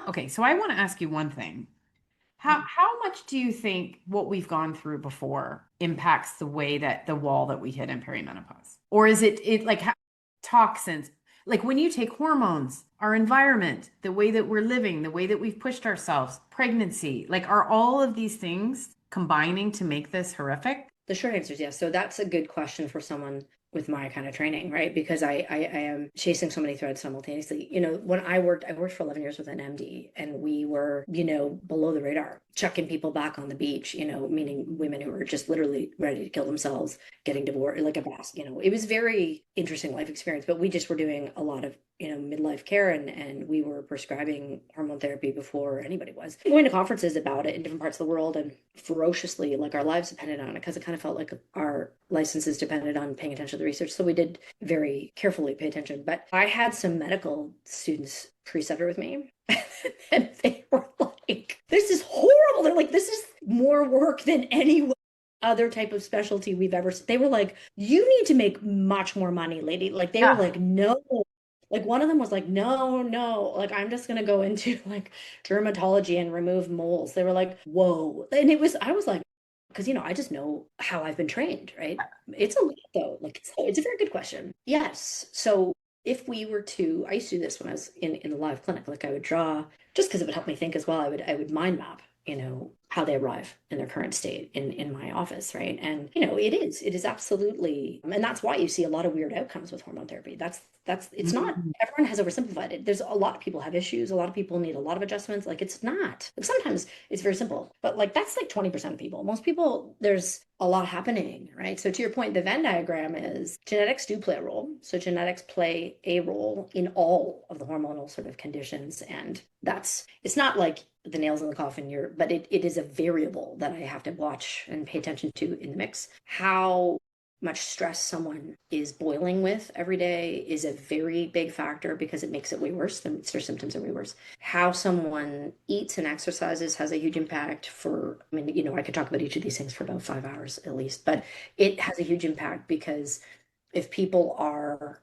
Okay, so I want to ask you one thing. How much do you think what we've gone through before impacts the way that the wall that we hit in perimenopause? Or is it like toxins? Like when you take hormones, our environment, the way that we're living, the way that we've pushed ourselves, pregnancy, like are all of these things combining to make this horrific? The short answer is yes. So that's a good question for someone with my kind of training, right? Because I am chasing so many threads simultaneously. When I worked for 11 years with an MD, and we were, below the radar, chucking people back on the beach, meaning women who were just literally ready to kill themselves, getting divorced, like a boss. It was very interesting life experience, but we just were doing a lot of midlife care, and we were prescribing hormone therapy before anybody was. Going to conferences about it in different parts of the world, and ferociously, like our lives depended on it, because it kind of felt like our licenses depended on paying attention to the research. So we did very carefully pay attention. But I had some medical students pre-center with me, and they were like, this is horrible. They're like, this is more work than any other type of specialty we've ever. They were like, you need to make much more money, lady. Like they were Yeah. like, no. Like one of them was like, no, no, like I'm just gonna go into like dermatology and remove moles. They were like, whoa. And I was like, because I just know how I've been trained, right? It's a lot though. Like it's a very good question. Yes. So if we were to, I used to do this when I was in the live clinic. Like I would draw, just because it would help me think as well. I would mind map, how they arrive in their current state in my office, right? And it is absolutely, and that's why you see a lot of weird outcomes with hormone therapy. That's it's not, Mm. everyone has oversimplified it. There's a lot of people have issues, a lot of people need a lot of adjustments. Like it's not, like sometimes it's very simple, but like that's like 20% of people. Most people, there's a lot happening, right? So to your point, the Venn diagram is genetics do play a role. So genetics play a role in all of the hormonal sort of conditions. And it's not like the nails in the coffin, but it is a variable that I have to watch and pay attention to in the mix. How much stress someone is boiling with every day is a very big factor, because it makes it way worse. Their symptoms are way worse. How someone eats and exercises has a huge impact for, I mean, I could talk about each of these things for about 5 hours at least, but it has a huge impact, because if people are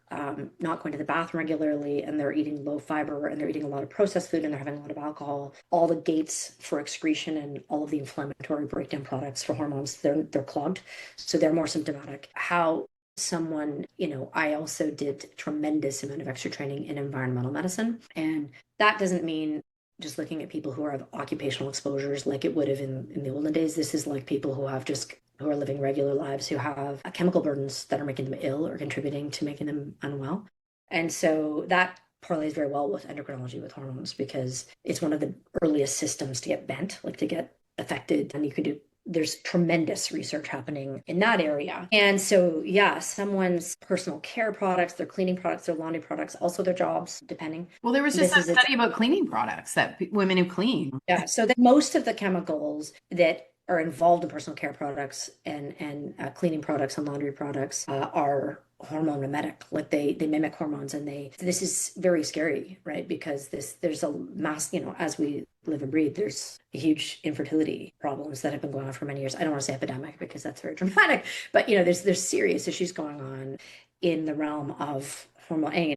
not going to the bathroom regularly, and they're eating low fiber, and they're eating a lot of processed food, and they're having a lot of alcohol, all the gates for excretion and all of the inflammatory breakdown products for hormones, they're clogged. So they're more symptomatic. How someone, I also did tremendous amount of extra training in environmental medicine. And that doesn't mean just looking at people who have occupational exposures like it would have in the olden days. This is like people who are living regular lives, who have chemical burdens that are making them ill or contributing to making them unwell. And so that parlays very well with endocrinology, with hormones, because it's one of the earliest systems to get bent, like to get affected. And there's tremendous research happening in that area. And so, yeah, someone's personal care products, their cleaning products, their laundry products, also their jobs, depending. Well, there was just This a is its study about cleaning products that women who clean. Yeah, so that most of the chemicals that are involved in personal care products and cleaning products and laundry products are hormone mimetic. Like they mimic hormones, and this is very scary, right? Because there's a mass, as we live and breathe, there's huge infertility problems that have been going on for many years. I don't want to say epidemic, because that's very dramatic, but there's serious issues going on in the realm of hormone,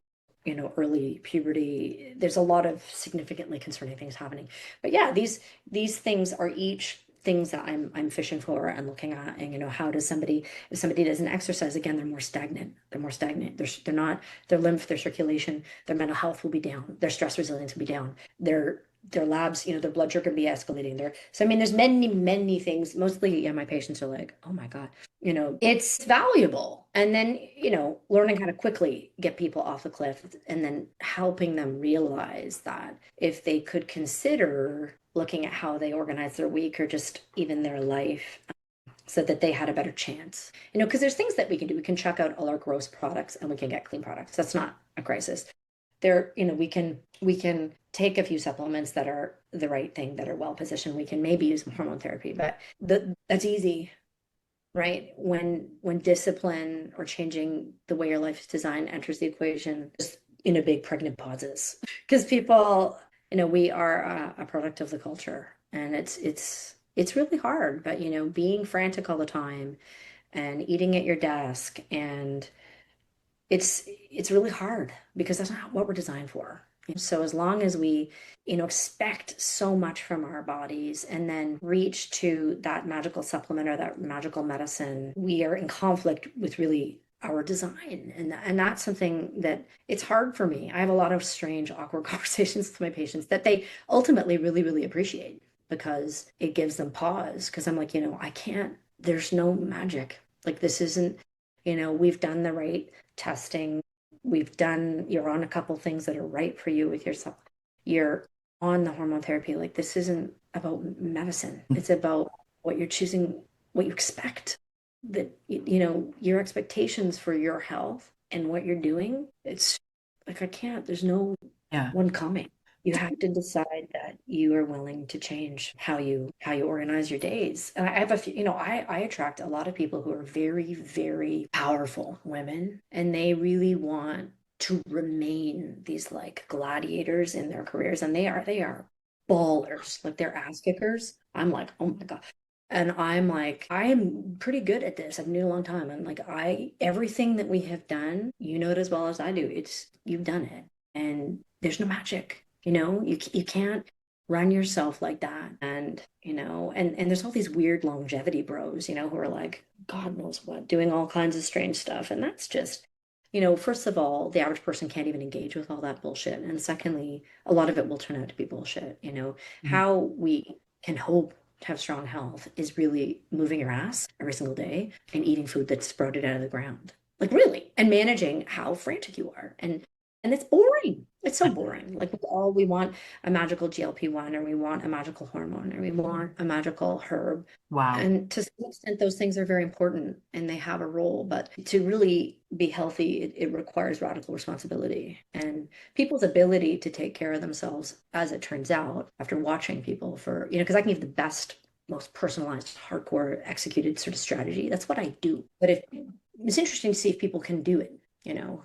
early puberty. There's a lot of significantly concerning things happening. But yeah, these things are each things that I'm fishing for and looking at. And how does somebody, if somebody doesn't exercise, again, they're more stagnant. They're more stagnant. They're not, their lymph, their circulation, their mental health will be down. Their stress resilience will be down. Their labs, their blood sugar be escalating there. So I mean, there's many, many things. Mostly, yeah, my patients are like, oh my God, it's valuable. And then, learning how to quickly get people off the cliff, and then helping them realize that if they could consider looking at how they organize their week, or just even their life, so that they had a better chance. Because there's things that we can do. We can check out all our gross products, and we can get clean products. That's not a crisis. We can take a few supplements that are the right thing, that are well positioned. We can maybe use hormone therapy, but that's easy, right? When discipline or changing the way your life is designed enters the equation, just big pregnant pauses. Because people, we are a product of the culture, and it's really hard. But being frantic all the time, and eating at your desk, and it's really hard, because that's not what we're designed for. So as long as we, expect so much from our bodies and then reach to that magical supplement or that magical medicine, we are in conflict with really our design. And that's something that it's hard for me. I have a lot of strange, awkward conversations with my patients that they ultimately really, really appreciate because it gives them pause. Because I'm like, I can't, there's no magic. Like this isn't, we've done the right testing. You're on a couple things that are right for you with yourself. You're on the hormone therapy. Like this isn't about medicine. It's about what you're choosing, what you expect. That, your expectations for your health and what you're doing. It's like, I can't, there's no Yeah. one coming. You have to decide that you are willing to change how you organize your days. And I have a few, I attract a lot of people who are very, very powerful women, and they really want to remain these like gladiators in their careers. And they are ballers, like they're ass kickers. I'm like, oh my God. And I'm like, I am pretty good at this. I've been doing it a long time. And like, everything that we have done, you know it as well as I do. You've done it. And there's no magic. You can't run yourself like that. And, and there's all these weird longevity bros, who are like, God knows what, doing all kinds of strange stuff. And that's just, first of all, the average person can't even engage with all that bullshit. And secondly, a lot of it will turn out to be bullshit. Mhm. How we can hope to have strong health is really moving your ass every single day and eating food that's sprouted out of the ground. Like really, and managing how frantic you are. And it's boring. It's so boring. Like we want a magical GLP-1, or we want a magical hormone, or we want a magical herb. Wow. And to some extent, those things are very important and they have a role. But to really be healthy, it requires radical responsibility. And people's ability to take care of themselves, as it turns out, after watching people for, because I can give the best, most personalized, hardcore, executed sort of strategy. That's what I do. But if it's interesting to see if people can do it,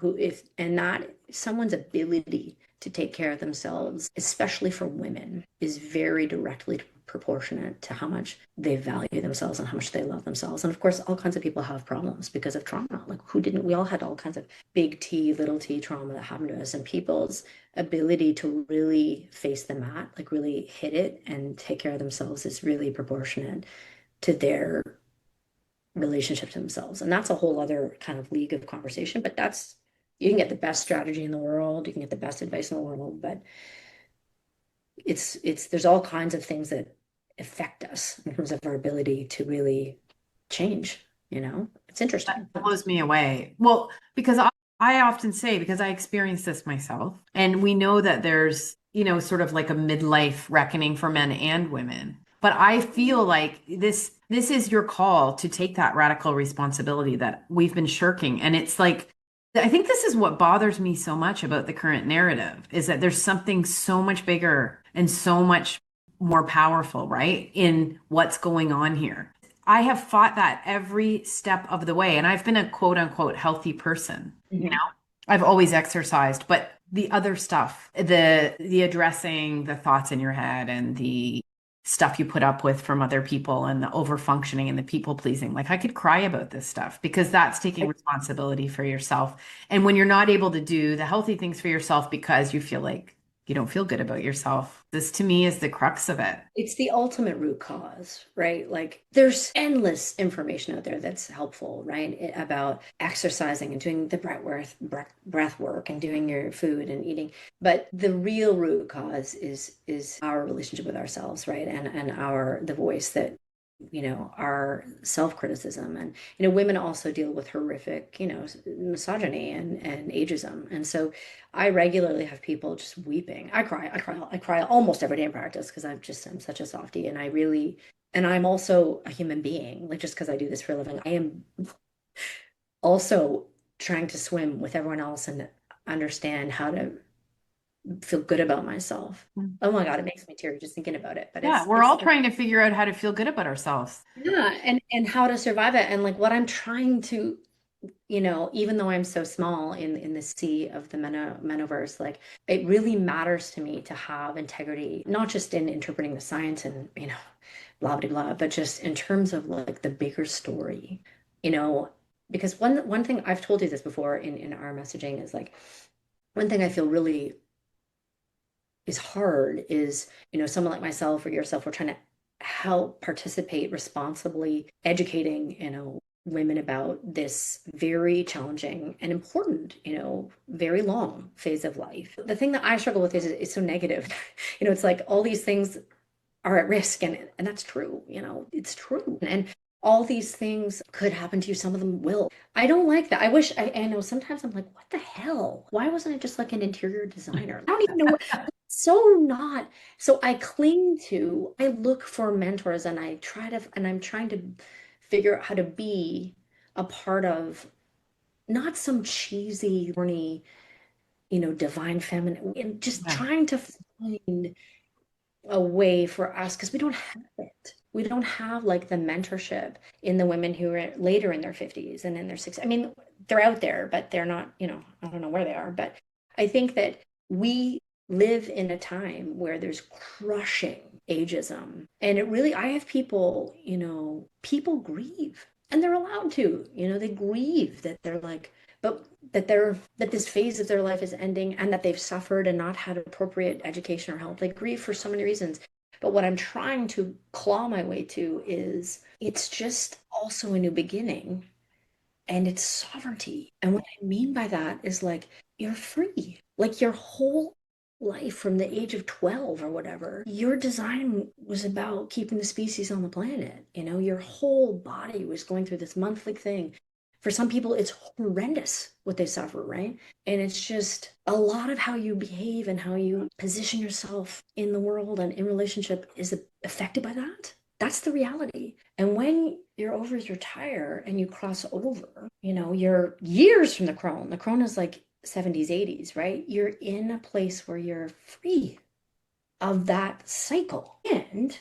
who if and not someone's ability to take care of themselves, especially for women, is very directly proportionate to how much they value themselves and how much they love themselves. And of course, all kinds of people have problems because of trauma. Like who didn't? We all had all kinds of big T, little t trauma that happened to us, and people's ability to really face the mat, like really hit it and take care of themselves, is really proportionate to their relationship to themselves. And that's a whole other kind of league of conversation, but you can get the best strategy in the world, you can get the best advice in the world, but there's all kinds of things that affect us in terms of our ability to really change. It's interesting. That blows me away. Well, because I often say, because I experienced this myself, and we know that there's, sort of like a midlife reckoning for men and women. But I feel like this is your call to take that radical responsibility that we've been shirking. And it's like, I think this is what bothers me so much about the current narrative is that there's something so much bigger and so much more powerful, right, in what's going on here. I have fought that every step of the way. And I've been a quote unquote healthy person. Mhm. I've always exercised, but the other stuff, the addressing the thoughts in your head and the stuff you put up with from other people and the over functioning and the people pleasing, like I could cry about this stuff because that's taking responsibility for yourself. And when you're not able to do the healthy things for yourself because you feel like you don't feel good about yourself, this to me is the crux of it. It's the ultimate root cause, right? Like there's endless information out there that's helpful, right? About exercising and doing the breath work and doing your food and eating. But the real root cause is our relationship with ourselves, right? And the voice that our self-criticism. And women also deal with horrific misogyny and ageism. And so I regularly have people just weeping. I cry almost every day in practice because I'm such a softie, and I'm also a human being. Like just because I do this for a living, I am also trying to swim with everyone else and understand how to feel good about myself. Oh my God, it makes me teary just thinking about it. But Yeah, it's we're it's all trying to figure out how to feel good about ourselves. yeah, and how to survive it, and like what I'm trying to, even though I'm so small in the sea of the menoverse, like it really matters to me to have integrity, not just in interpreting the science and blah blah blah, but just in terms of like the bigger story, you know, because one thing I've told you this before in our messaging is like one thing I feel really is hard is, someone like myself or yourself, we're trying to help participate responsibly, educating, women about this very challenging and important, very long phase of life. The thing that I struggle with is it's so negative. It's like all these things are at risk, and that's true, it's true. And all these things could happen to you. Some of them will. I don't like that. I know sometimes I'm like, what the hell? Why wasn't I just like an interior designer? I don't even know what, so not. So I look for mentors and I'm trying to figure out how to be a part of not some cheesy, corny, divine feminine, and just Yeah. trying to find a way for us because we don't have it. We don't have like the mentorship in the women who are later in their 50s and in their 60s. I mean, they're out there, but they're not, I don't know where they are. But I think that we live in a time where there's crushing ageism. And I have people, people grieve and they're allowed to, they grieve that they're like, but that this phase of their life is ending and that they've suffered and not had appropriate education or help. They grieve for so many reasons. But what I'm trying to claw my way to is it's just also a new beginning and it's sovereignty. And what I mean by that is like you're free. Like your whole life from the age of 12 or whatever, your design was about keeping the species on the planet. Your whole body was going through this monthly thing. For some people, it's horrendous what they suffer, right? And it's just a lot of how you behave and how you position yourself in the world and in relationship is affected by that. That's the reality. And when your ovaries retire and you cross over, you're years from the crone. The crone is like 70s, 80s, right? You're in a place where you're free of that cycle. And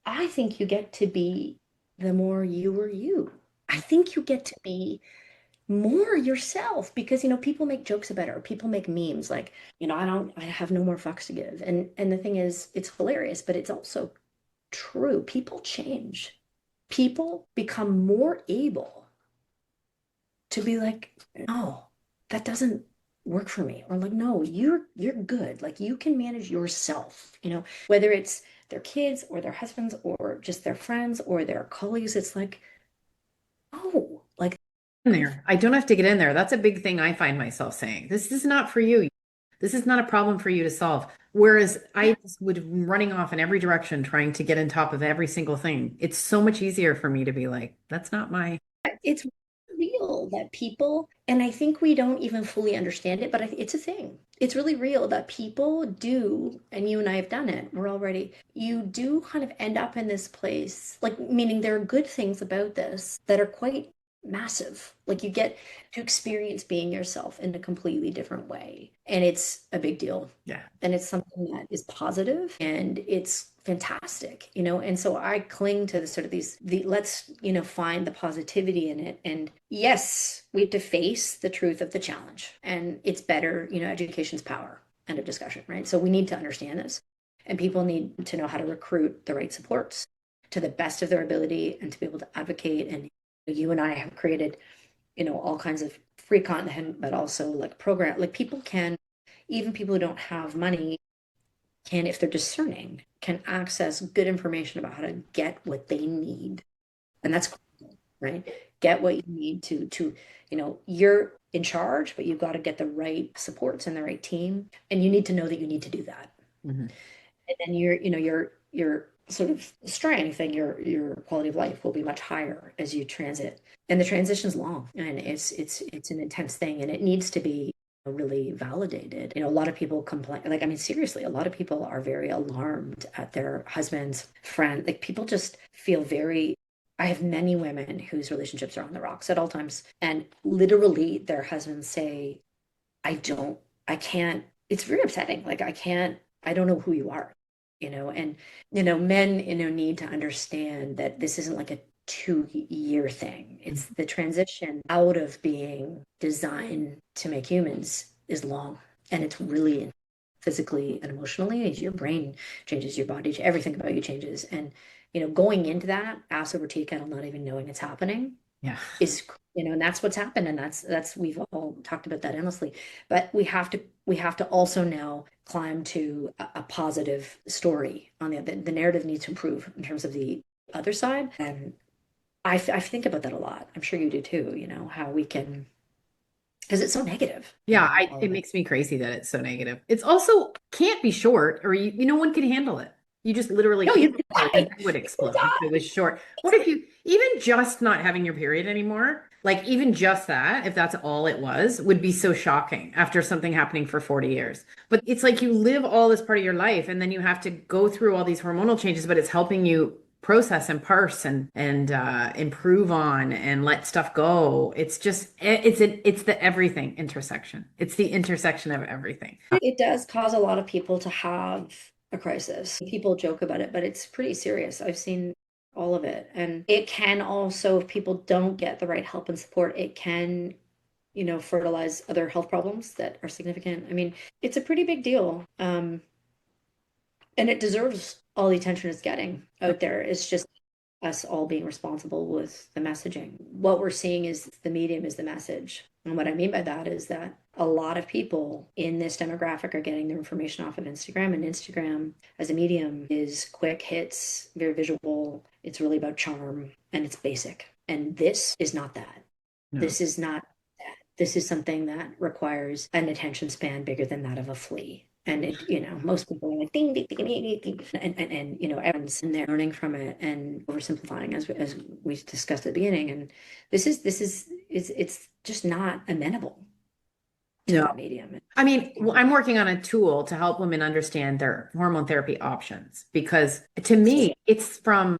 I think you get to be the more you are you. I think you get to be more yourself because people make jokes about it or people make memes like, I have no more fucks to give. And the thing is, it's hilarious, but it's also true. People change. People become more able to be like, no, that doesn't work for me. Or like, no, you're good. Like you can manage yourself, whether it's their kids or their husbands or just their friends or their colleagues. It's like, oh, like In there. I don't have to get in there. That's a big thing I find myself saying. This is not for you. This is not a problem for you to solve. Whereas I just would running off in every direction trying to get on top of every single thing. It's so much easier for me to be like, that's not my. it's real that people, and I think we don't even fully understand it, but it's a thing. It's really real that people do, and you and I have done it. You do kind of end up in this place, like, meaning there are good things about this that are quite massive. Like, you get to experience being yourself in a completely different way. And it's a big deal. Yeah. And it's something that is positive and it's fantastic, and so I cling to the sort of let's, find the positivity in it. And yes, we have to face the truth of the challenge, and it's better, education's power. End of discussion, right? So we need to understand this, and people need to know how to recruit the right supports to the best of their ability and to be able to advocate. And you and I have created, all kinds of free content, but also like program, like even people who don't have money can, if they're discerning, can access good information about how to get what they need. And that's cool, right? Get what you need to, you're in charge, but you've got to get the right supports and the right team. And you need to know that you need to do that. Mhm. And then your sort of strength and your quality of life will be much higher as you transit. And the transition's long and it's an intense thing and it needs to be really validated. A lot of people complain, like, I mean, seriously, a lot of people are very alarmed at their husband's friend. Like, people just feel I have many women whose relationships are on the rocks at all times. And literally their husbands say, I can't, it's very upsetting. Like, I don't know who you are, and, men, need to understand that this isn't like a 2-year thing. It's the transition out of being designed to make humans is long, and it's really physically and emotionally. As your brain changes, your body, everything about you changes. And, going into that ass over tea kettle, not even knowing it's happening, Yeah. is, and that's what's happened. And we've all talked about that endlessly, but we have to also now climb to a positive story on the narrative needs to improve in terms of the other side. And I think about that a lot. I'm sure you do too, how we can, because it's so negative, Yeah, all it of it. makes me crazy that it's so negative. It's also can't be short, or no one can handle it. You just literally No, can't you handle it. Your die. head would You explode if it was die. short. What if you even just not having your period anymore? Like even just that, if that's all it was, would be so shocking after something happening for 40 years. But it's like you live all this part of your life and then you have to go through all these hormonal changes, but it's helping you process and parse and improve on and let stuff go. It's just it's the everything intersection. It's the intersection of everything. It does cause a lot of people to have a crisis. People joke about it, but it's pretty serious. I've seen all of it. And it can also, if people don't get the right help and support, it can, fertilize other health problems that are significant. I mean, it's a pretty big deal. And it deserves all the attention it's getting out there. It's just us all being responsible with the messaging. What we're seeing is the medium is the message. And what I mean by that is that a lot of people in this demographic are getting their information off of Instagram, and Instagram as a medium is quick hits, very visual. It's really about charm and it's basic. And this is not that. No. This is not that. This is something that requires an attention span bigger than that of a flea. And most people are like ding, ding, ding, ding, ding, and everyone's in there learning from it and oversimplifying as we discussed at the beginning. And it's just not amenable to No. that medium. I mean, I'm working on a tool to help women understand their hormone therapy options because to me, it's from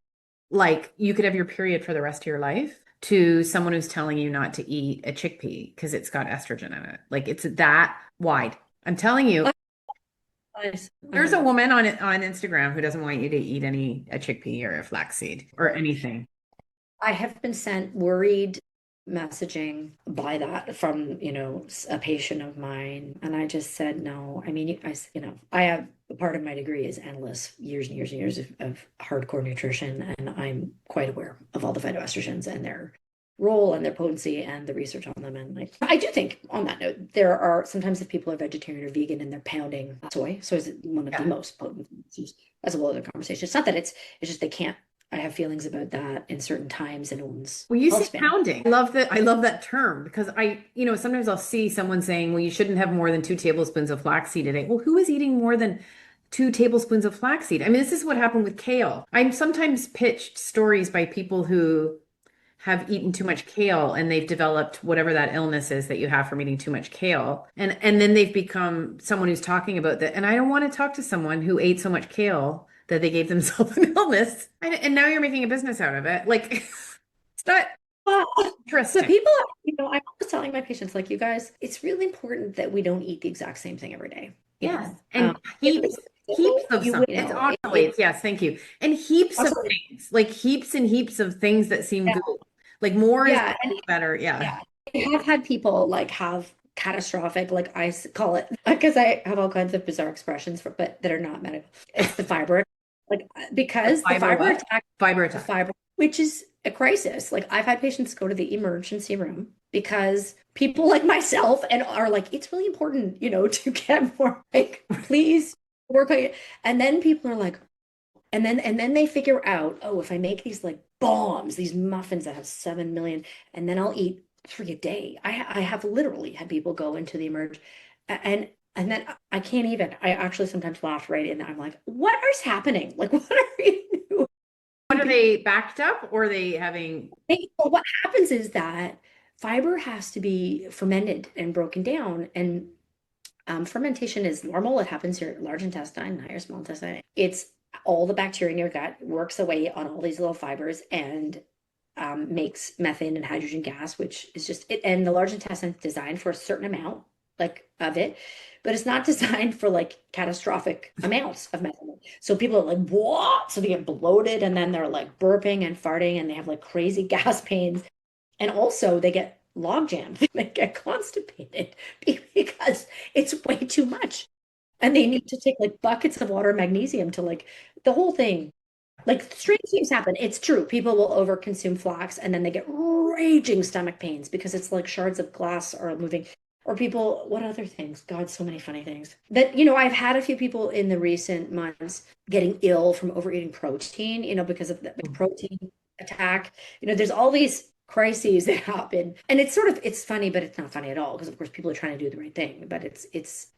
like you could have your period for the rest of your life to someone who's telling you not to eat a chickpea because it's got estrogen in it. Like it's that wide. I'm telling you, Nice. there's a woman on Instagram who doesn't want you to eat a chickpea or a flaxseed or anything. I have been sent worried messaging by that from, a patient of mine. And I just said, no. I mean, I have a part of my degree is endless years and years and years of hardcore nutrition. And I'm quite aware of all the phytoestrogens and their role and their potency and the research on them. And like, I do think on that note, there are sometimes if people are vegetarian or vegan and they're pounding soy, so is one of the Yeah. most potent. That's a whole other conversation. It's not that it's just they can't. I have feelings about that in certain times and one's Well, you health say span. pounding. I love that term because sometimes I'll see someone saying, well, you shouldn't have more than 2 tablespoons of flaxseed a day. Well, who is eating more than 2 tablespoons of flaxseed? I mean, this is what happened with kale. I'm sometimes pitched stories by people who have eaten too much kale and they've developed whatever that illness is that you have from eating too much kale. And then they've become someone who's talking about that. And I don't want to talk to someone who ate so much kale that they gave themselves an illness. And now you're making a business out of it. Like it's not Well, the interesting. people, I'm always telling my patients, like, you guys, it's really important that we don't eat the exact same thing every day. Yes. Um, And heaps of you some. will, It's it oxalates. Yes, thank you. And heaps of absolutely, things, like heaps and heaps of things that seem yeah, good. Like more is yeah, and better. Yeah. yeah, I have had people like have catastrophic, like call it, because I have all kinds of bizarre expressions but that are not medical. It's the fiber, like The because the fiber fiber what? attack, Fiber the attack. fiber, which is a crisis. Like I've had patients go to the emergency room because people like myself and are like, it's really important, to get more, like, please work on it. And then people are like, and then they figure out, oh, if I make these like bombs, these muffins that have 7 million, and then I'll eat 3 a day. I have literally had people go into the emerge, and then I can't even. I actually sometimes laugh right in. I'm like, what is happening? Like, what are you doing? What are they backed up or are they having Well, what happens is that fiber has to be fermented and broken down, and fermentation is normal. It happens in your large intestine, not your small intestine. It's all the bacteria in your gut works away on all these little fibers and makes methane and hydrogen gas, which is just it. And the large intestine is designed for a certain amount, like of it, but it's not designed for like catastrophic amounts of methane. So people are like, what? So they get bloated and then they're like burping and farting and they have like crazy gas pains. And also they get log jammed, they get constipated because it's way too much. And they need to take like buckets of water, magnesium to like the whole thing. Like strange things happen. It's true. People will overconsume flax and then they get raging stomach pains because it's like shards of glass are moving. Or people, what other things? God, so many funny things. But, I've had a few people in the recent months getting ill from overeating protein, because of the protein attack. There's all these crises that happen. And it's funny, but it's not funny at all because of course people are trying to do the right thing. But it's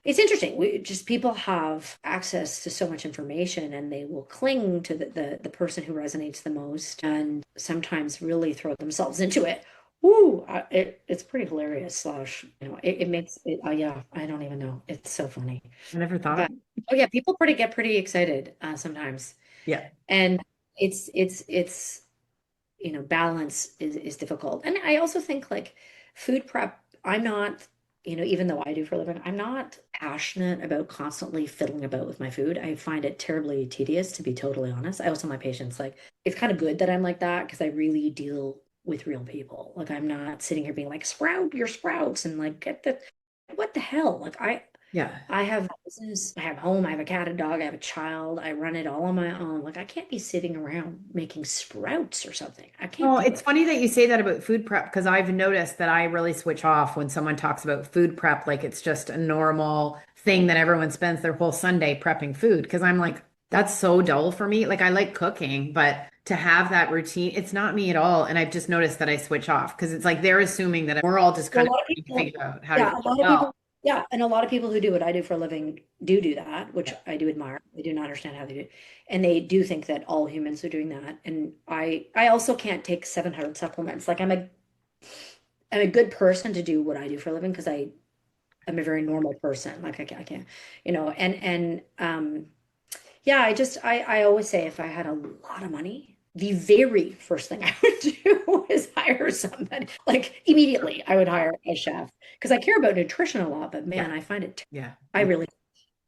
interesting. People have access to so much information and they will cling to the person who resonates the most and sometimes really throw themselves into it. Ooh, it's pretty hilarious. Slash, it makes it. Yeah, I don't even know. It's so funny. I never thought But of it. oh yeah, people get pretty excited sometimes, Yeah. and it's balance is difficult. And I also think like food prep. I'm not, even though I do for a living, I'm not passionate about constantly fiddling about with my food. I find it terribly tedious, to be totally honest. I also tell my patients like it's kind of good that I'm like that because I really deal with real people. Like I'm not sitting here being like, sprout your sprouts and like get the what the hell? Like Yeah. I have a business, I have home, I have a cat, a dog, I have a child, I run it all on my own. Like I can't be sitting around making sprouts or something. I can't Well, do it's it. funny that you say that about food prep because I've noticed that I really switch off when someone talks about food prep like it's just a normal thing that everyone spends their whole Sunday prepping food. Because I'm like, that's so dull for me. Like, I like cooking, but to have that routine, it's not me at all. And I've just noticed that I switch off because it's like they're assuming that we're all just Well, kind a of lot of trying to people, figure out how to yeah, eat a lot of well. people, yeah, and a lot of people who do what I do for a living do that, which I do admire. They do not understand how they do it. And they do think that all humans are doing that. And I also can't take 700 supplements. Like I'm a good person to do what I do for a living because I'm a very normal person. Like I can't, yeah, I always say if I had a lot of money, the very first thing I would do is hire somebody. Like immediately, I would hire a chef because I care about nutrition a lot, but man, Yeah. I find it, Yeah. I really,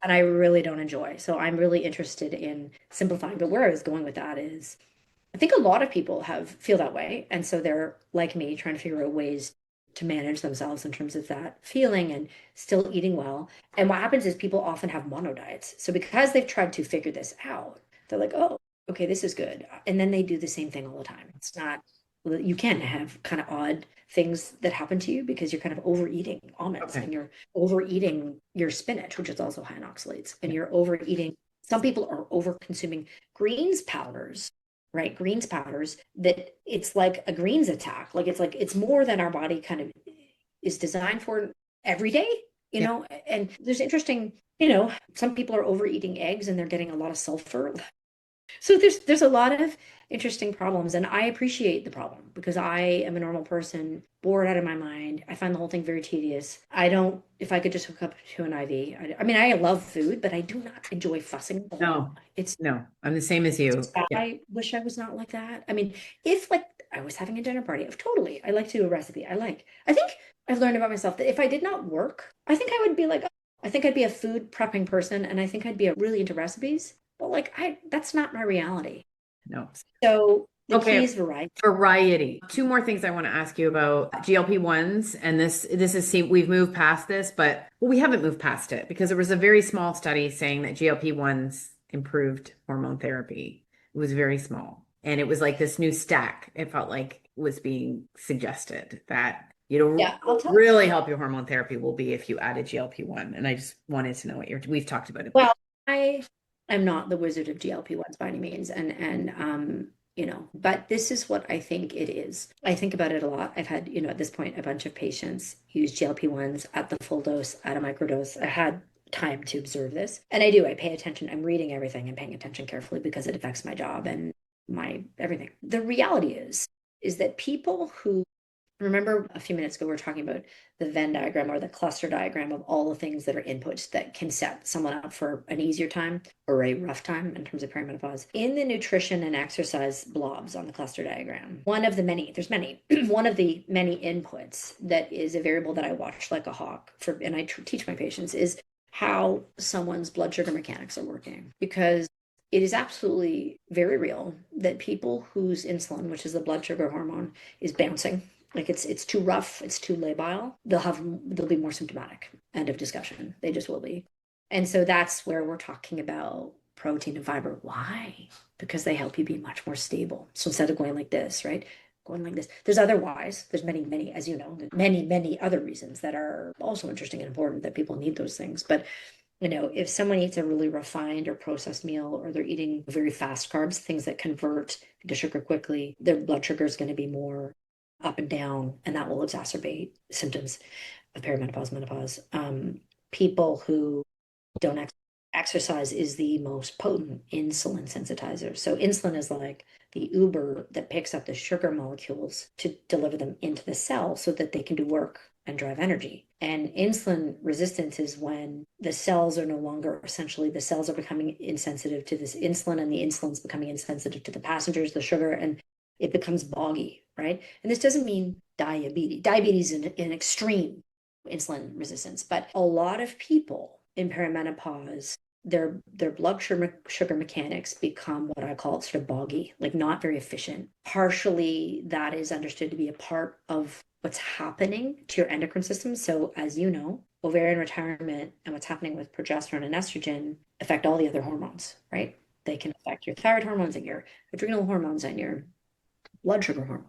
and I really don't enjoy. So I'm really interested in simplifying. But where I was going with that is I think a lot of people feel that way. And so they're like me, trying to figure out ways to manage themselves in terms of that feeling and still eating well. And what happens is people often have mono diets. So because they've tried to figure this out, they're like, oh, okay, this is good. And then they do the same thing all the time. It's not, you can have kind of odd things that happen to you because you're kind of overeating almonds Okay. and you're overeating your spinach, which is also high in oxalates, and Yeah. you're overeating. Some people are over consuming greens powders, right? Greens powders that it's like a greens attack. Like it's more than our body kind of is designed for every day, Yeah. and there's interesting, some people are overeating eggs and they're getting a lot of sulfur. So there's a lot of interesting problems, and I appreciate the problem because I am a normal person, bored out of my mind. I find the whole thing very tedious. I don't, if I could just hook up to an IV. I mean, I love food, but I do not enjoy fussing a lot. No, It's no, I'm the same as you. Yeah. I wish I was not like that. I mean, if like I was having a dinner party, totally, I like to do a recipe. I think I've learned about myself that if I did not work, I think I would be like, oh, I think I'd be a food prepping person and I think I'd be really into recipes. But like, that's not my reality. No. So the key Okay. is variety. Variety. Two more things I want to ask you about GLP-1s, and this is see we've moved past this, but well, we haven't moved past it because there was a very small study saying that GLP-1s improved hormone therapy. It was very small, and it was like this new stack. It felt like was being suggested that Yeah, I'll tell. really help your hormone therapy will be if you add a GLP-1. And I just wanted to know what we've talked about it. Well, I am not the wizard of GLP-1s by any means, but this is what I think it is. I think about it a lot. I've had, at this point, a bunch of patients use GLP-1s at the full dose, at a microdose. I had time to observe this, and I do. I pay attention. I'm reading everything and paying attention carefully because it affects my job and my everything. The reality is that people who remember a few minutes ago, we were talking about the Venn diagram or the cluster diagram of all the things that are inputs that can set someone up for an easier time or a rough time in terms of perimenopause. In the nutrition and exercise blobs on the cluster diagram, one of the many, there's many, one of the many inputs that is a variable that I watch like a hawk for, and I teach my patients is how someone's blood sugar mechanics are working. Because it is absolutely very real that people whose insulin, which is the blood sugar hormone, is bouncing, like it's too rough, it's too labile, they'll be more symptomatic. End of discussion. They just will be. And so that's where we're talking about protein and fiber. Why? Because they help you be much more stable. So instead of going like this, right? Going like this. There's other whys. There's many, many, as you know, many, many other reasons that are also interesting and important that people need those things. But if someone eats a really refined or processed meal, or they're eating very fast carbs, things that convert into sugar quickly, their blood sugar is going to be more up and down, and that will exacerbate symptoms of perimenopause, menopause. People who don't exercise is the most potent insulin sensitizer. So insulin is like the Uber that picks up the sugar molecules to deliver them into the cell so that they can do work and drive energy. And insulin resistance is when the cells are no longer, essentially, the cells are becoming insensitive to this insulin, and the insulin's becoming insensitive to the passengers, the sugar, and it becomes boggy, right? And this doesn't mean diabetes. Diabetes is an extreme insulin resistance, but a lot of people in perimenopause, their blood sugar mechanics become what I call sort of boggy, like not very efficient. Partially, that is understood to be a part of what's happening to your endocrine system. So as you know, ovarian retirement and what's happening with progesterone and estrogen affect all the other hormones, right? They can affect your thyroid hormones and your adrenal hormones and your blood sugar hormone.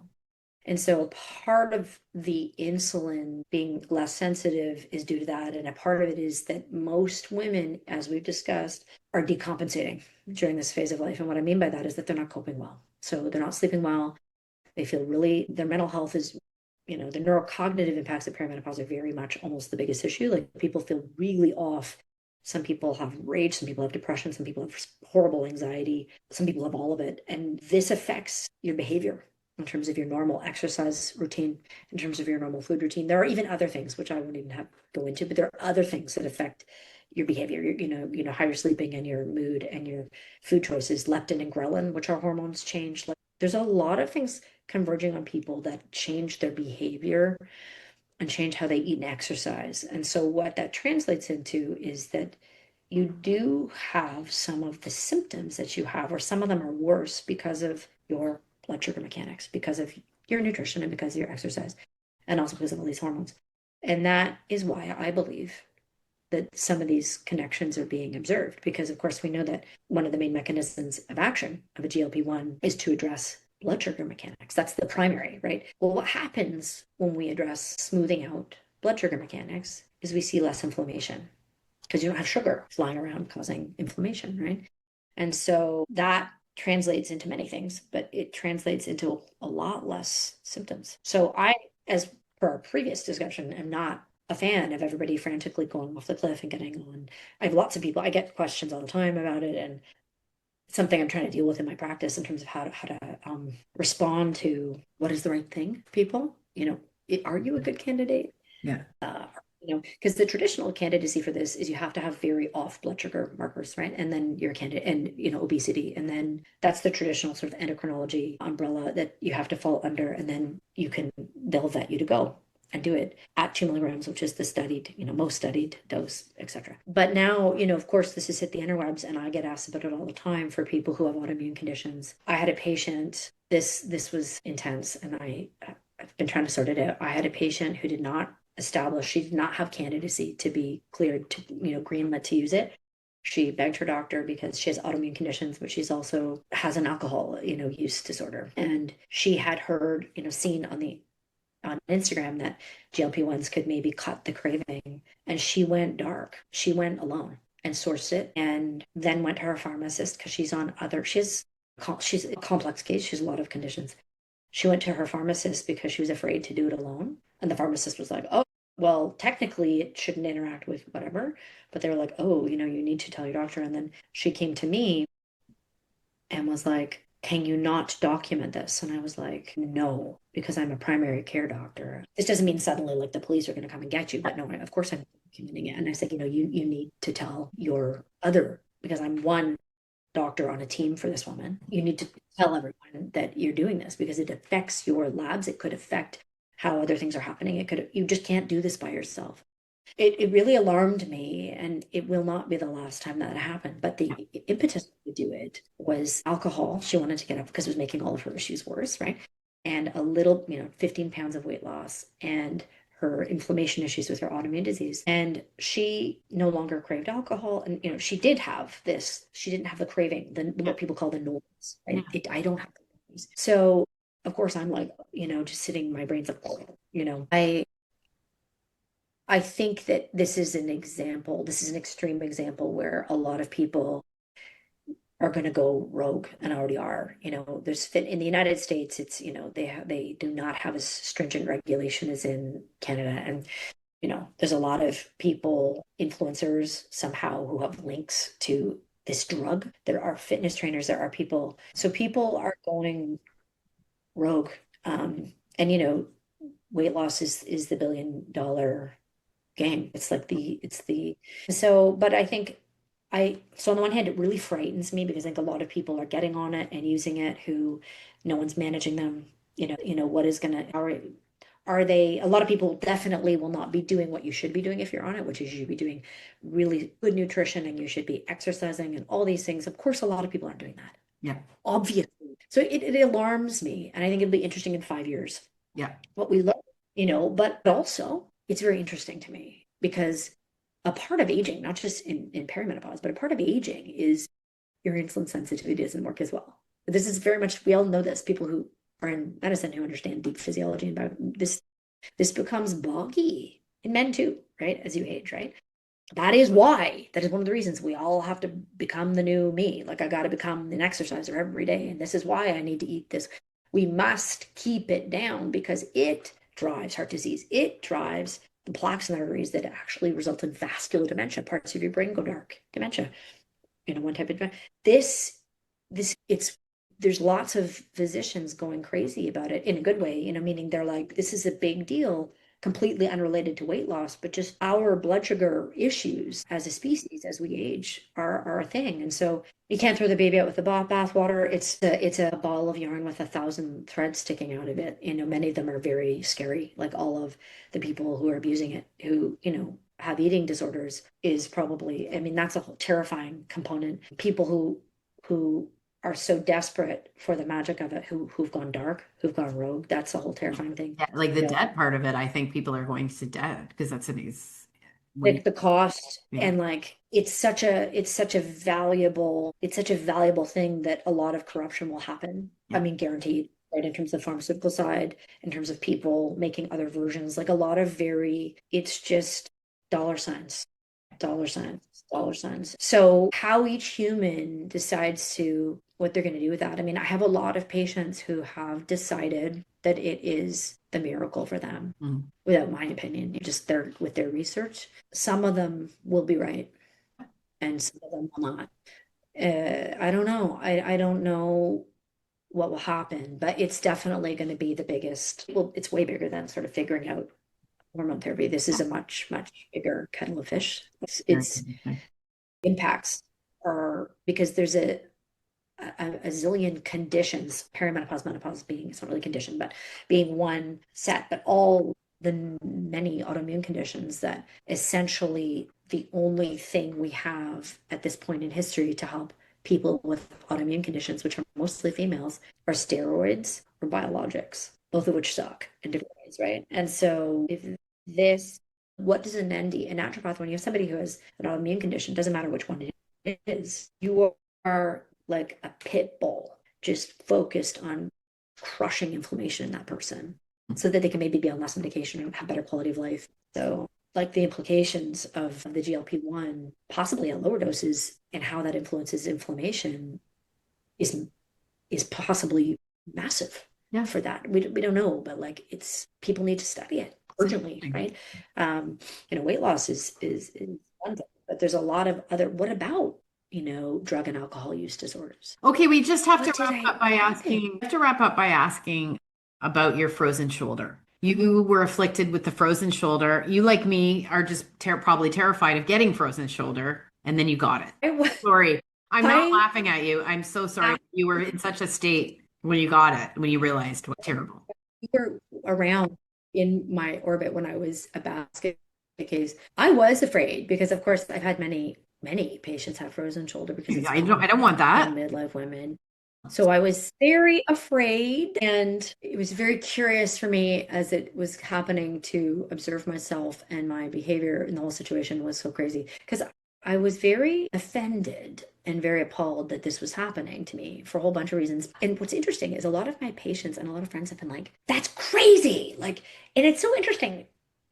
And so part of the insulin being less sensitive is due to that. And a part of it is that most women, as we've discussed, are decompensating during this phase of life. And what I mean by that is that they're not coping well. So they're not sleeping well. They feel their mental health is, the neurocognitive impacts of perimenopause are very much almost the biggest issue. Like, people feel really off. Some people have rage, some people have depression, some people have horrible anxiety, some people have all of it. And this affects your behavior in terms of your normal exercise routine, in terms of your normal food routine. There are even other things, which I won't even go into, but there are other things that affect your behavior, how you're sleeping and your mood and your food choices. Leptin and ghrelin, which are hormones, change. Like, there's a lot of things converging on people that change their behavior and change how they eat and exercise. And so what that translates into is that you do have some of the symptoms that you have, or some of them are worse because of your blood sugar mechanics, because of your nutrition, and because of your exercise, and also because of all these hormones. And that is why I believe that some of these connections are being observed, because of course we know that one of the main mechanisms of action of a GLP-1 is to address blood sugar mechanics. That's the primary, right? Well, what happens when we address smoothing out blood sugar mechanics is we see less inflammation, because you don't have sugar flying around causing inflammation, right? And so that translates into many things, but it translates into a lot less symptoms. So I, as per our previous discussion, am not a fan of everybody frantically going off the cliff and getting on. I have lots of people, I get questions all the time about it, and it's something I'm trying to deal with in my practice in terms of how to respond to what is the right thing for people. Are you a good candidate? Yeah. Because the traditional candidacy for this is you have to have very off blood sugar markers, right? And then you're a candidate, and obesity. And then that's the traditional sort of endocrinology umbrella that you have to fall under. And then they'll vet you to go and do it at 2 milligrams, which is the studied, most studied dose, etc. But now, of course, this has hit the interwebs, and I get asked about it all the time for people who have autoimmune conditions. I had a patient, this was intense, and I've been trying to sort it out. I had a patient who did not she did not have candidacy to be cleared to, greenlit to use it. She begged her doctor because she has autoimmune conditions, but she's also has an alcohol, use disorder. And she had heard, seen on Instagram that GLP-1s could maybe cut the craving. And she went dark. She went alone and sourced it, and then went to her pharmacist, because she's a complex case. She has a lot of conditions. She went to her pharmacist because she was afraid to do it alone. And the pharmacist was like, oh, well, technically it shouldn't interact with whatever. But they were like, oh, you need to tell your doctor. And then she came to me and was like, can you not document this? And I was like, no, because I'm a primary care doctor. This doesn't mean suddenly like the police are going to come and get you. But no, of course I'm documenting it. And I said, you need to tell your because I'm one doctor on a team for this woman. You need to tell everyone that you're doing this, because it affects your labs. It could affect how other things are happening. You just can't do this by yourself. It really alarmed me, and it will not be the last time that happened. But the impetus to do it was alcohol. She wanted to get up because it was making all of her issues worse, right? And a little, 15 pounds of weight loss. And her inflammation issues with her autoimmune disease. And she no longer craved alcohol. And, she did have this, she didn't have the craving, what people call the noise, right? I don't have the noise. So, of course, I'm like, just sitting, my brain's like, I think that this is an example, this is an extreme example where a lot of people are going to go rogue and already are. There's in the United States, it's, they do not have as stringent regulation as in Canada. And, there's a lot of people, influencers somehow who have links to this drug. There are fitness trainers, there are people. So people are going rogue. And, weight loss is the $1 billion game. But I think so on the one hand, it really frightens me because I think a lot of people are getting on it and using it who no one's managing them. What is gonna, are they, a lot of people definitely will not be doing what you should be doing if you're on it, which is you should be doing really good nutrition and you should be exercising and all these things. Of course, a lot of people aren't doing that. Yeah. Obviously. So it alarms me. And I think it'll be interesting in 5 years. Yeah. What we learn, but also it's very interesting to me because a part of aging, not just in perimenopause, but a part of aging is your insulin sensitivity doesn't work as well. This is very much, we all know this, people who are in medicine who understand deep physiology and this becomes boggy in men too, right? As you age, right? That is one of the reasons we all have to become the new me. Like I got to become an exerciser every day. And this is why I need to eat this. We must keep it down because it drives heart disease. It drives the plaques and arteries that actually result in vascular dementia. Parts of your brain go dark. Dementia, one type of dementia. There's lots of physicians going crazy about it in a good way, meaning they're like, this is a big deal, completely unrelated to weight loss, but just our blood sugar issues as a species, as we age, are a thing. And so you can't throw the baby out with the bathwater. It's a ball of yarn with 1,000 threads sticking out of it. Many of them are very scary, like all of the people who are abusing it, who, have eating disorders is probably, that's a whole terrifying component. People who are so desperate for the magic of it, who've gone dark, who've gone rogue. That's a whole terrifying thing. Yeah, like the debt part of it, I think people are going to debt because that's like the cost yeah. and like it's such a valuable thing that a lot of corruption will happen. Yeah. Guaranteed, right? In terms of the pharmaceutical side, in terms of people making other versions, like a lot of it's just dollar signs, dollar signs, dollar signs. So how each human decides what they're going to do with that. I have a lot of patients who have decided that it is the miracle for them, without my opinion, just with their research. Some of them will be right, and some of them will not. I don't know. I don't know what will happen, but it's definitely going to be the biggest. Well, it's way bigger than sort of figuring out hormone therapy. This is a much, much bigger kettle of fish. It's impacts are because there's a zillion conditions, perimenopause, menopause being, it's not really condition, but being one set, but all the many autoimmune conditions that essentially the only thing we have at this point in history to help people with autoimmune conditions, which are mostly females, are steroids or biologics, both of which suck in different ways, right? And so what does a naturopath, when you have somebody who has an autoimmune condition, doesn't matter which one it is, you are like a pit bull, just focused on crushing inflammation in that person so that they can maybe be on less medication and have better quality of life. So like the implications of the GLP-1, possibly at lower doses, and how that influences inflammation is possibly massive for that. We don't know, but like people need to study it urgently, right? Weight loss is one thing, but there's a lot of other, what about drug and alcohol use disorders? Okay, we just have to wrap up by asking about your frozen shoulder. You were afflicted with the frozen shoulder. You, like me, are just probably terrified of getting frozen shoulder, and then you got it. Sorry, I'm not laughing at you. I'm so sorry. You were in such a state when you got it, when you realized what terrible. You were around in my orbit when I was a basket case. I was afraid because, of course, I've had many patients have frozen shoulder because I don't want that. Midlife women. So I was very afraid, and it was very curious for me as it was happening to observe myself, and my behavior in the whole situation was so crazy because I was very offended and very appalled that this was happening to me for a whole bunch of reasons. And what's interesting is a lot of my patients and a lot of friends have been like, that's crazy. Like, and it's so interesting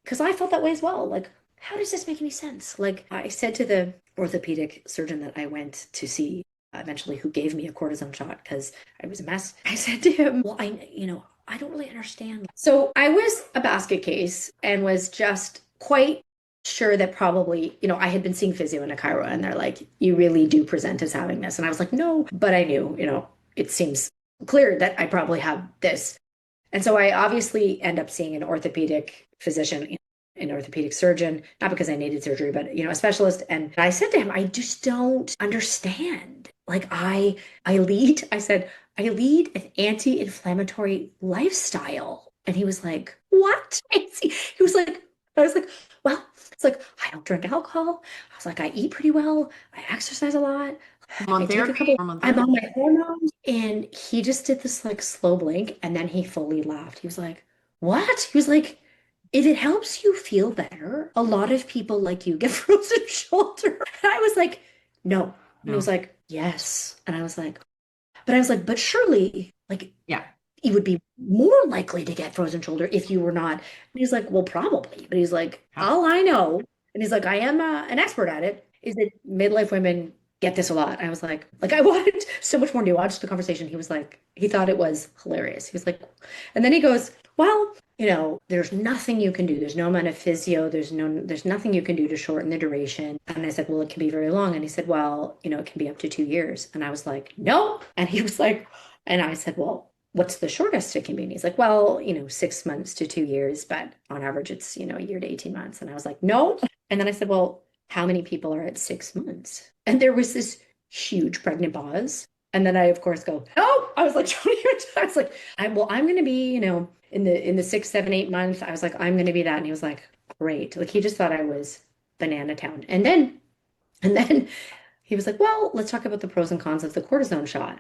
because I felt that way as well. Like, how does this make any sense? Like, I said to the orthopedic surgeon that I went to see eventually, who gave me a cortisone shot because I was a mess. I said to him, well, I don't really understand. So I was a basket case and was just quite sure that probably, I had been seeing physio and a chiro, and they're like, you really do present as having this. And I was like, no, but I knew, it seems clear that I probably have this. And so I obviously end up seeing an orthopedic physician, an orthopedic surgeon, not because I needed surgery, but a specialist. And I said to him, I just don't understand. Like I said, I lead an anti-inflammatory lifestyle. And he was like, what? He was like, I was like, well, it's like, I don't drink alcohol. I was like, I eat pretty well. I exercise a lot. Hormone I take a therapy, couple, hormone I'm therapy. on my hormones. And he just did this like slow blink, and then he fully laughed. He was like, what? He was like, if it helps you feel better, a lot of people like you get frozen shoulder. And I was like, no. And he was No. like, yes. And I was like, but surely, like, Yeah. you would be more likely to get frozen shoulder if you were not. And he's like, well, probably. But he's like, Yeah. all I know, and he's like, I am an expert at it, is that midlife women get this a lot. I was like I wanted so much more nuance to the conversation. He was like, he thought it was hilarious. He was like, and then he goes, well, there's nothing you can do. There's no amount of physio. There's nothing you can do to shorten the duration. And I said, well, it can be very long. And he said, well, it can be up to 2 years. And I was like, no. And he was like, and I said, well, what's the shortest it can be? And he's like, well, 6 months to 2 years, but on average, it's, a year to 18 months. And I was like, no. And then I said, well, how many people are at 6 months? And there was this huge pregnant pause. And then I, of course, go, no. I was like, I was like, I'm going to be, in the 6, 7, 8 months. I was like, I'm going to be that. And he was like, great. Like, he just thought I was banana town. And then he was like, well, let's talk about the pros and cons of the cortisone shot.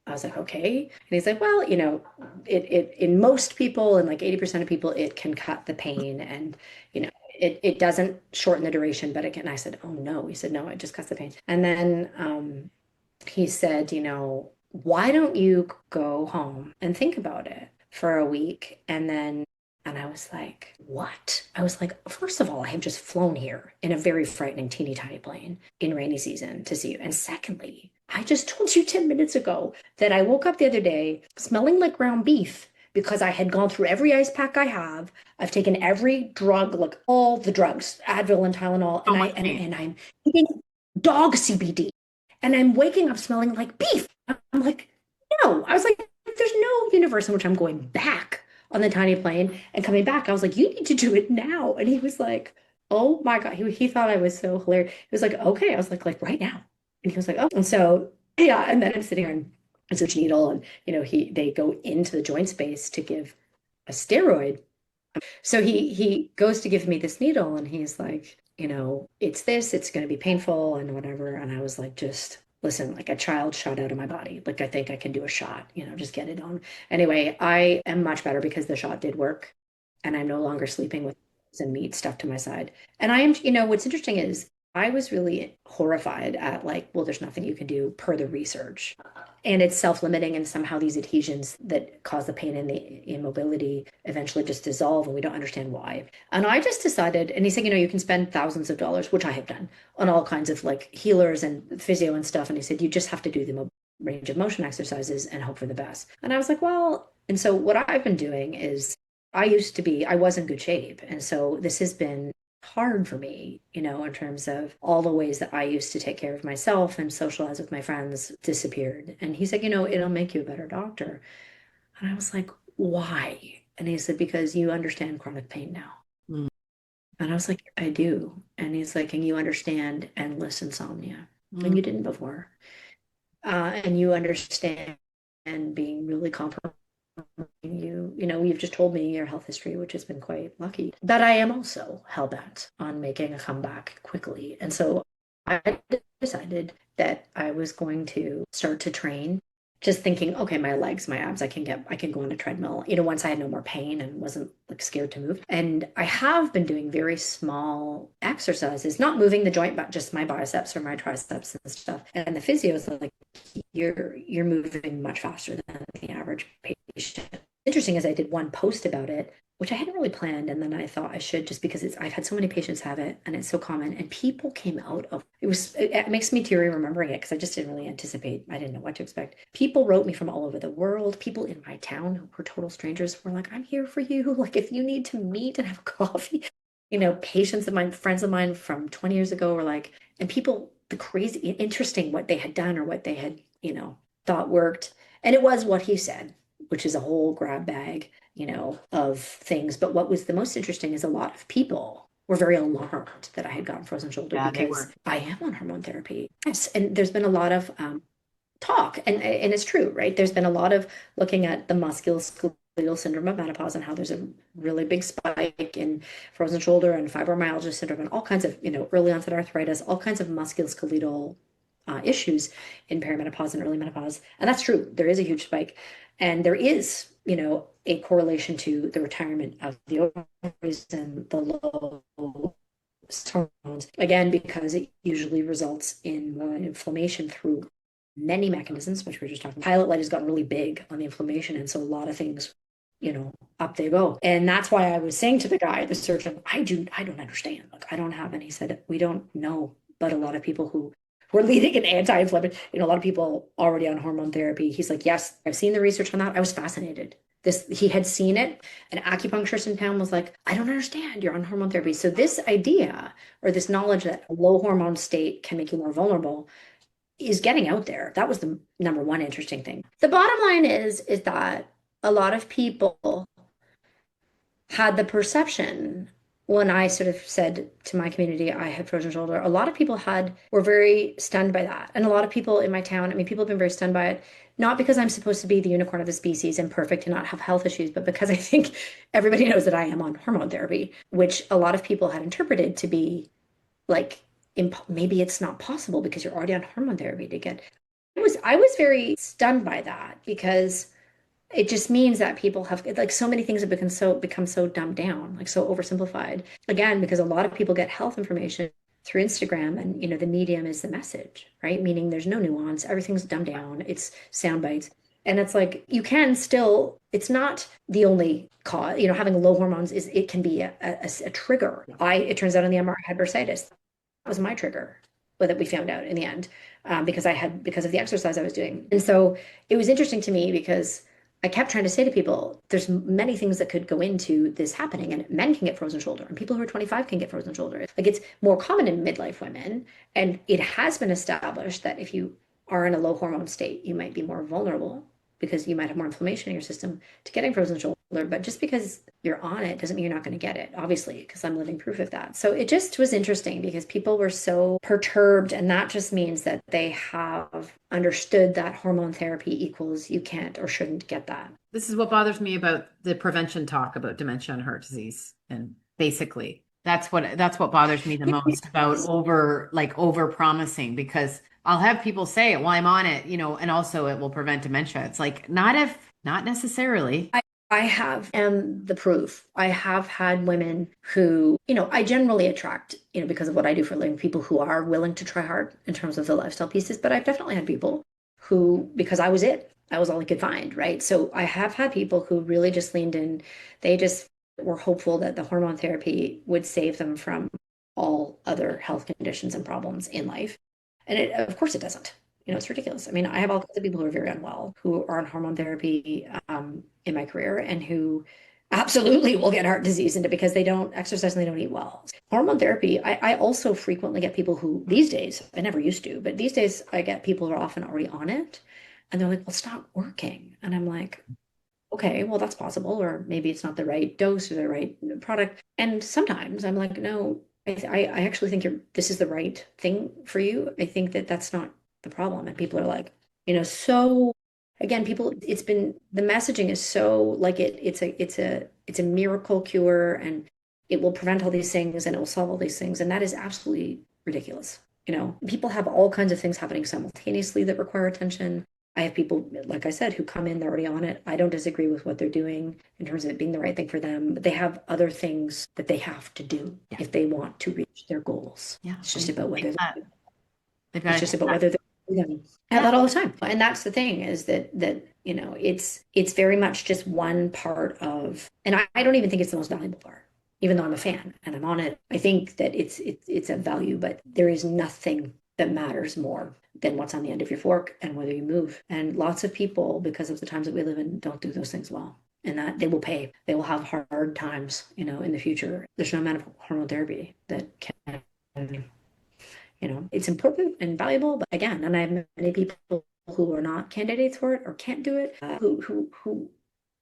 I was like, okay. And he's like, well, it in most people, and like 80% of people, it can cut the pain, and it doesn't shorten the duration, but it can. I said, oh no. He said, no, it just cuts the pain. And then he said, why don't you go home and think about it for a week? And I was like, what? I was like, first of all, I have just flown here in a very frightening, teeny tiny plane in rainy season to see you. And secondly, I just told you 10 minutes ago that I woke up the other day smelling like ground beef because I had gone through every ice pack I have. I've taken every drug, like all the drugs, Advil and Tylenol, So and much pain. I'm eating dog CBD, and I'm waking up smelling like beef. I'm like, no. I was like, there's no universe in which I'm going back on the tiny plane and coming back. I was like, you need to do it now. And he was like, oh my God. He thought I was so hilarious. He was like, okay. I was like right now. And he was like, oh. And so, yeah. And then I'm sitting on a switch needle, and, they go into the joint space to give a steroid. So he goes to give me this needle, and he's like, it's going to be painful and whatever. And I was like, just listen, like a child shot out of my body. Like, I think I can do a shot, just get it on. Anyway, I am much better because the shot did work, and I'm no longer sleeping with and meat stuffed to my side. And I am, what's interesting is I was really horrified at, like, well, there's nothing you can do per the research. And it's self-limiting, and somehow these adhesions that cause the pain and the immobility eventually just dissolve, and we don't understand why. And I just decided, and he said, you can spend thousands of dollars, which I have done, on all kinds of like healers and physio and stuff. And he said, you just have to do the range of motion exercises and hope for the best. And I was like, well, and so what I've been doing is I was in good shape. And so this has been hard for me, in terms of all the ways that I used to take care of myself and socialize with my friends disappeared. And he said, it'll make you a better doctor. And I was like, why? And he said, because you understand chronic pain now. Mm. And I was like, I do. And he's like, and you understand endless insomnia. And Mm. you didn't before. And you understand and being really compromised. You've just told me your health history, which has been quite lucky. But I am also hell-bent on making a comeback quickly. And so I decided that I was going to start to train just thinking, okay, my legs, my abs, I can go on a treadmill, once I had no more pain and wasn't like scared to move. And I have been doing very small exercises, not moving the joint, but just my biceps or my triceps and stuff. And the physio is like, you're moving much faster than the average patient. Interesting is I did one post about it, which I hadn't really planned, and then I thought I should, just because I've had so many patients have it and it's so common, and people came out of it makes me teary remembering it because I just didn't really anticipate. I didn't know what to expect. People wrote me from all over the world. People in my town who were total strangers were like, "I'm here for you. Like if you need to meet and have coffee." Patients of mine, friends of mine from 20 years ago were like, and people, the crazy, interesting what they had done or what they had, thought worked. And it was what he said, which is a whole grab bag, of things. But what was the most interesting is a lot of people were very alarmed that I had gotten frozen shoulder Yeah, they because were. I am on hormone therapy. Yes, and there's been a lot of talk, and it's true, right? There's been a lot of looking at the musculoskeletal syndrome of menopause and how there's a really big spike in frozen shoulder and fibromyalgia syndrome and all kinds of, early onset arthritis, all kinds of musculoskeletal issues in perimenopause and early menopause. And that's true. There is a huge spike. And there is, a correlation to the retirement of the ovaries and the low hormones. Again, because it usually results in more inflammation through many mechanisms, which we are just talking about. Pilot light has gotten really big on the inflammation. And so a lot of things, up they go. And that's why I was saying to the guy, the surgeon, I don't understand. Like, I don't have, and he said, we don't know, but a lot of people who we're leading an anti-inflammatory, a lot of people already on hormone therapy. He's like, yes, I've seen the research on that. I was fascinated. He had seen it. An acupuncturist in town was like, I don't understand. You're on hormone therapy. So this idea or this knowledge that a low hormone state can make you more vulnerable is getting out there. That was the number one interesting thing. The bottom line is that a lot of people had the perception when I sort of said to my community I had frozen shoulder, a lot of people were very stunned by that. And a lot of people in my town, I mean, people have been very stunned by it, not because I'm supposed to be the unicorn of the species and perfect and not have health issues, but because I think everybody knows that I am on hormone therapy, which a lot of people had interpreted to be like, maybe it's not possible because you're already on hormone therapy to get. I was very stunned by that because it just means that people have like so many things have become so dumbed down, like so oversimplified. Again, because a lot of people get health information through Instagram, and the medium is the message, right? Meaning there's no nuance, everything's dumbed down, it's sound bites. And it's like you can still, it's not the only cause, having low hormones it can be a trigger. It turns out in the MR I had bursitis. That was my trigger, but that we found out in the end, because of the exercise I was doing. And so it was interesting to me because I kept trying to say to people, there's many things that could go into this happening, and men can get frozen shoulder, and people who are 25 can get frozen shoulder. Like it's more common in midlife women, and it has been established that if you are in a low hormone state, you might be more vulnerable because you might have more inflammation in your system to getting frozen shoulder. But just because you're on it doesn't mean you're not going to get it, obviously, because I'm living proof of that. So it just was interesting because people were so perturbed, and that just means that they have understood that hormone therapy equals you can't or shouldn't get that. This is what bothers me about the prevention talk about dementia and heart disease. And basically, that's what bothers me the most about over promising, because I'll have people say, well, I'm on it, and also it will prevent dementia. It's like, not necessarily. I have am the proof. I have had women who, I generally attract, because of what I do for a living, people who are willing to try hard in terms of the lifestyle pieces. But I've definitely had people who, because I was all I could find, right? So I have had people who really just leaned in. They just were hopeful that the hormone therapy would save them from all other health conditions and problems in life. And of course it doesn't. It's ridiculous. I mean, I have all kinds of people who are very unwell who are on hormone therapy in my career and who absolutely will get heart disease into because they don't exercise and they don't eat well. Hormone therapy, I also frequently get people who these days, I never used to, but these days I get people who are often already on it and they're like, well, it's not working. And I'm like, okay, well, that's possible. Or maybe it's not the right dose or the right product. And sometimes I'm like, no, I actually think this is the right thing for you. I think that that's not the problem. And people are like, so again, the messaging is so like it's a miracle cure and it will prevent all these things and it will solve all these things. And that is absolutely ridiculous. People have all kinds of things happening simultaneously that require attention. I have people, like I said, who come in, they're already on it. I don't disagree with what they're doing in terms of it being the right thing for them, but they have other things that they have to do if they want to reach their goals. Yeah. It's just about whether They've got it's to just take about that. whether they're doing Yeah. that all the time. And that's the thing is that it's very much just one part of, and I don't even think it's the most valuable part, even though I'm a fan and I'm on it. I think that it's a value, but there is nothing that matters more than what's on the end of your fork and whether you move. And lots of people, because of the times that we live in, don't do those things well. And that they will pay. They will have hard times, in the future. There's no amount of hormone therapy that can, it's important and valuable. But again, and I have many people who are not candidates for it or can't do it, who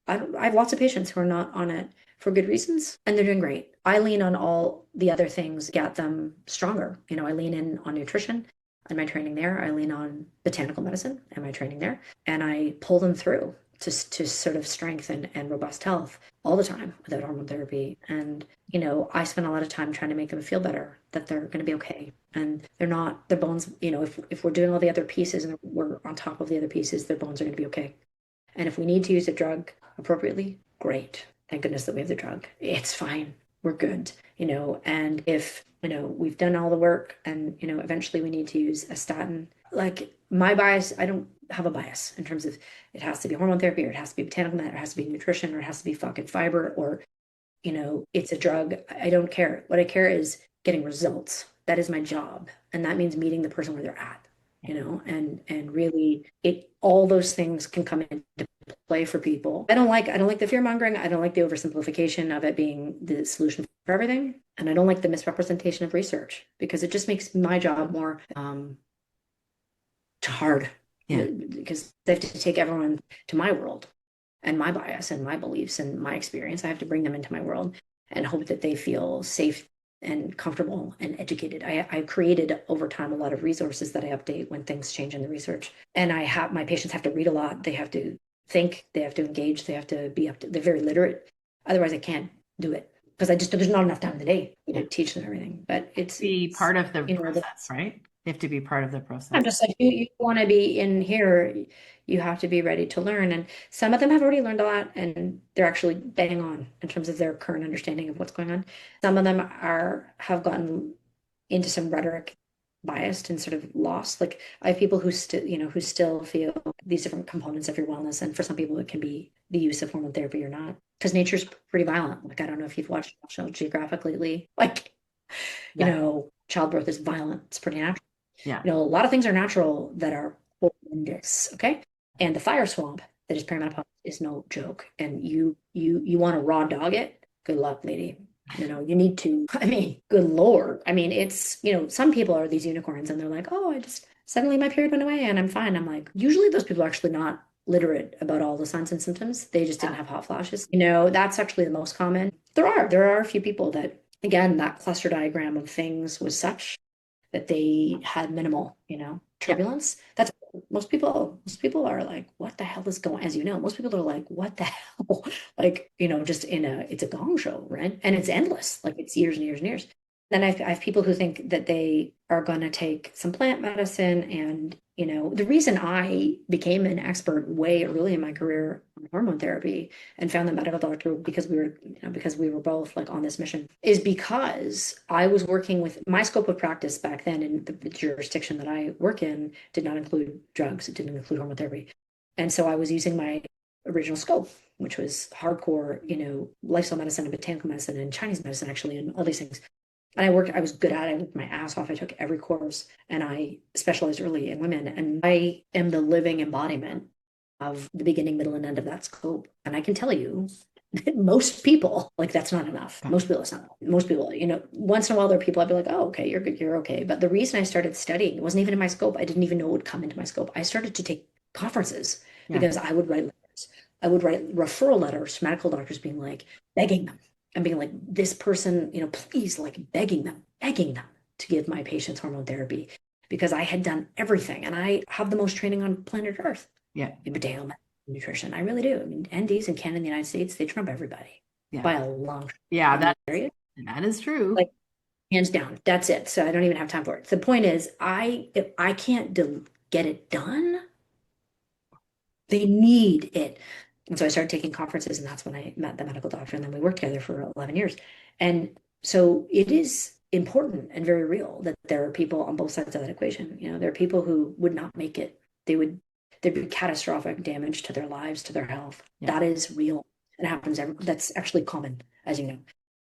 I have lots of patients who are not on it for good reasons, and they're doing great. I lean on all the other things, get them stronger. I lean in on nutrition and my training there. I lean on botanical medicine and my training there, and I pull them through to sort of strengthen and robust health all the time without hormone therapy. And, I spend a lot of time trying to make them feel better, that they're going to be okay. And they're not, their bones, if we're doing all the other pieces and we're on top of the other pieces, their bones are going to be okay. And if we need to use a drug appropriately, great. Thank goodness that we have the drug. It's fine. We're good. And if, we've done all the work and, eventually we need to use a statin, like my bias, I don't have a bias in terms of it has to be hormone therapy or it has to be botanical med, or it has to be nutrition or it has to be fucking fiber or, it's a drug. I don't care. What I care is getting results. That is my job. And that means meeting the person where they're at, and really all those things can come into play for people. I don't like the fear mongering. I don't like the oversimplification of it being the solution for everything. And I don't like the misrepresentation of research because it just makes my job more hard. Yeah. Because I have to take everyone to my world and my bias and my beliefs and my experience. I have to bring them into my world and hope that they feel safe and comfortable and educated. I've created over time a lot of resources that I update when things change in the research. And my patients have to read a lot. They have to think, they have to engage, they have to be they're very literate. Otherwise I can't do it because there's not enough time in the day to teach them everything. But it's Part of the process, right? They have to be part of the process. I'm just like, you want to be in here, you have to be ready to learn. And some of them have already learned a lot and they're actually bang on in terms of their current understanding of what's going on. Some of them have gotten into some rhetoric biased and sort of lost. Like I have people who still feel these different components of your wellness. And for some people, it can be the use of hormone therapy or not. Because nature's pretty violent. Like, I don't know if you've watched National Geographic lately. Like, childbirth is violent. It's pretty natural. Yeah. A lot of things are natural that are horrendous, okay? And the fire swamp that is perimenopause is no joke. And you want to raw dog it? Good luck, lady. You need to, good Lord. It's, some people are these unicorns and they're like, oh, I just suddenly my period went away and I'm fine. I'm like, usually those people are actually not literate about all the signs and symptoms. They just didn't have hot flashes. That's actually the most common. There are a few people that, again, that cluster diagram of things was such that they had minimal, turbulence. That's most people are like, what the hell is going, as most people are like, what the hell? Like, just it's a gong show, right? And it's endless, like it's years and years and years. Then I have people who think that they are going to take some plant medicine. And, the reason I became an expert way early in my career on hormone therapy and found the medical doctor because we were both like on this mission is because I was working with my scope of practice back then in the jurisdiction that I work in did not include drugs. It didn't include hormone therapy. And so I was using my original scope, which was hardcore, lifestyle medicine and botanical medicine and Chinese medicine, actually, and all these things. And I was good at it. I worked my ass off. I took every course and I specialized early in women. And I am the living embodiment of the beginning, middle, and end of that scope. And I can tell you that most people, like, that's not enough. Most people, it's not enough. Most people, once in a while there are people I'd be like, oh, okay, you're good, you're okay. But the reason I started studying, it wasn't even in my scope. I didn't even know it would come into my scope. I started to take conferences because I would write letters. I would write referral letters to medical doctors being like, begging them. And being like, this person, please, like begging them to give my patients hormone therapy because I had done everything and I have the most training on planet Earth. Yeah. In botanical nutrition. I really do. NDs in Canada and the United States, they trump everybody by a long shot. Yeah, that is true. Like, hands down. That's it. So I don't even have time for it. The point is, if I can't get it done, They need it. And so I started taking conferences, and that's when I met the medical doctor, and then we worked together for 11 years. And so it is important and very real that there are people on both sides of that equation. You know, there are people who would not make it. There'd be catastrophic damage to their lives, to their health. Yeah. That is real. It happens. That's actually common, as you know.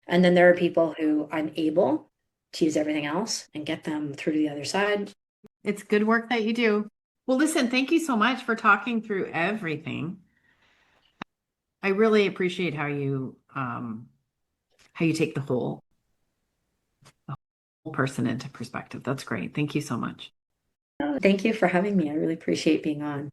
And then there are people who I'm able to use everything else and get them through to the other side. It's good work that you do. Well, listen, thank you so much for talking through everything. I really appreciate how you take the whole person into perspective. That's great. Thank you so much. Thank you for having me. I really appreciate being on.